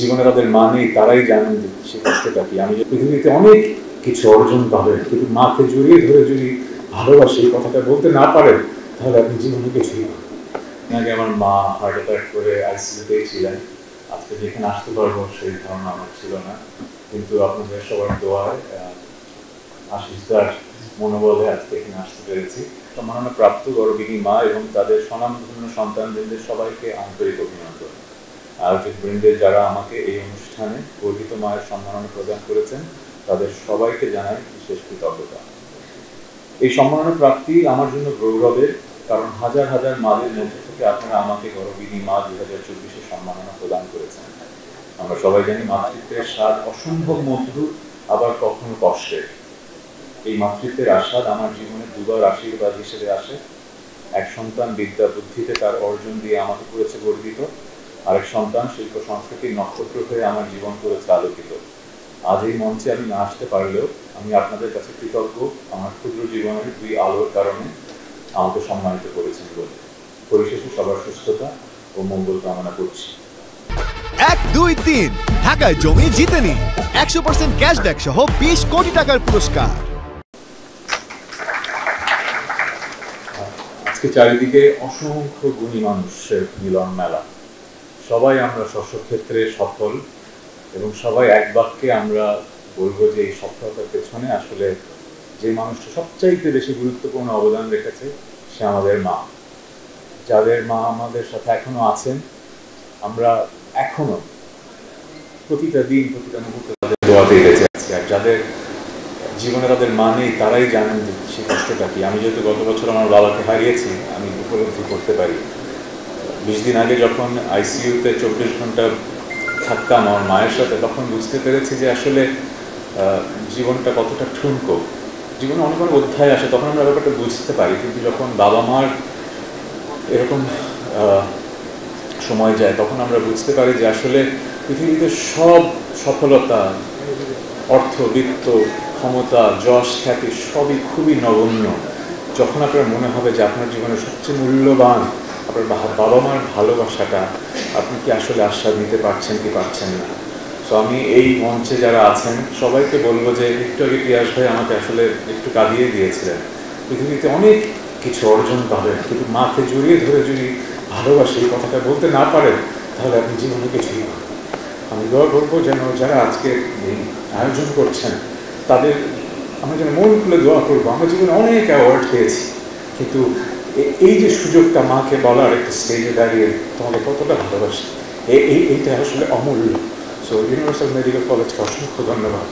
জীবনে তাদের মা নেই, তারাই জানেন যে সে কষ্টটা কি। আমি পৃথিবীতে অনেক কিছু অর্জন পাবেন, কিন্তু মাকে জড়িয়ে ধরে যদি ভালোবাসে এই কথাটা বলতে না পারেন, তাহলে আপনি জীবনে কিছুই পাবেন। আগে আমার মা হার্ট অ্যাটাক করে আইসিইউতেই ছিলেন। আজকে যেখানে আসতে পারবো সেই ধারণা আমার ছিল না, কিন্তু আপনাদের সবার দোয়ায় আশীর্বাদ মনোবলে আজকে এখানে আসতে পেরেছি। সম্মাননা প্রাপ্ত গর্বিণী মা এবং তাদের স্বনামধন্য সন্তানদের সবাইকে আন্তরিক অভিনন্দন। আয়োজক বৃন্দের যারা আমাকে এই অনুষ্ঠানে গর্বিত মায়ের সম্মাননা প্রদান করেছেন, তাদের সবাইকে জানাই বিশেষ কৃতজ্ঞতা। এই সম্মাননা প্রাপ্তি আমার জন্য গৌরবের, কারণ হাজার হাজার মাদের মধ্যে থেকে আপনারা আমাকে গর্বিণী মা 2024 সম্মাননা প্রদান করেছেন। আমরা সবাই জানি মাতৃত্বের স্বাদ অসম্ভব মধুর, আবার কখনো কষ্টের। এই মাতৃত্বের আস্বাদ আমার জীবনে দুবার আশীর্বাদ হিসেবে আসে। এক সন্তান বিদ্যা বুদ্ধিতে তার অর্জন দিয়ে আমাকে করেছে গর্বিত, আরেক সন্তান শিল্প সংস্কৃতির নক্ষত্র হয়ে আমার জীবন করেছে আলোকিত। আজ এই মঞ্চে আমি না আসতে পারলেও আমি আপনাদের কাছে কৃতজ্ঞ, আমার ক্ষুদ্র জীবনের দুই আলোর কারণে আমাকে সম্মানিত করেছেন বলে। পরিশেষে সবার সুস্থতা ও মঙ্গল কামনা করছি। 1, 2, 3 ঢাকায় জমি জিতে নিন 100% ক্যাশব্যাক সহ 20 কোটি টাকার পুরস্কার। আজকে চারিদিকে অসংখ্য গুণী মানুষের মিলন মেলা। সবাই আমরা শস্যক্ষেত্রে সফল, এবং সবাই এক বাক্যে আমরা বলবো যে এই সফলতার পেছনে আসলে যে মানুষটা সবচাইতে বেশি গুরুত্বপূর্ণ অবদান রেখেছে সে আমাদের মা। যাদের মা আমাদের সাথে এখনো আছেন, আমরা এখনো প্রতিটা দিন প্রতিটা মুহূর্তে তাদের দোয়াতে বেঁচে আছি। আর যাদের জীবনে তাদের মা নেই, তারাই জানেন যে সে কষ্টটা কি। আমি যেহেতু গত বছর আমার বাবাকে হারিয়েছি, আমি উপলব্ধি করতে পারি। 20 দিন আগে যখন আইসিইউতে 24 ঘন্টা থাকতাম আমার মায়ের সাথে, তখন বুঝতে পেরেছি যে আসলে জীবনটা কতটা ঠুনকো। জীবনে অনেক অনেক অধ্যায় আসে, তখন আমরা ব্যাপারটা বুঝতে পারি, কিন্তু যখন বাবা মার এরকম সময় যায়, তখন আমরা বুঝতে পারি যে আসলে পৃথিবীতে সব সফলতা, অর্থ, বিত্ত, ক্ষমতা, যশ, খ্যাতি সবই খুবই নগণ্য যখন আপনার মনে হবে যে আপনার জীবনের সবচেয়ে মূল্যবান আপনার বাবা মার ভালোবাসাটা আপনি কি আসলে আস্বাদ নিতে পারছেন কি পারছেন না। তো আমি এই মঞ্চে যারা আছেন সবাইকে বলবো যে একটু আগে পিয়াস ভাই আমাকে আসলে একটু কাঁদিয়ে দিয়েছিলেন। পৃথিবীতে অনেক কিছু অর্জন পাবেন, কিন্তু মাকে জড়িয়ে ধরে যদি ভালোবাসে এই কথাটা বলতে না পারেন, তাহলে আপনি জীবনে কিছুই পাবেন। আমি দোয়া করবো যেন যারা আজকে এই আয়োজন করছেন তাদের আমরা যেন মন খুলে দোয়া করবো। আমরা জীবনে অনেক অ্যাওয়ার্ড পেয়েছি, কিন্তু এই যে সুযোগটা মাকে বলার একটা স্টেজে দাঁড়িয়ে তোমাকে কতটা ভালোবাসি, এইটা আসলে অমূল্য। সো ইউনিভার্সাল মেডিকেল কলেজকে অসংখ্য ধন্যবাদ।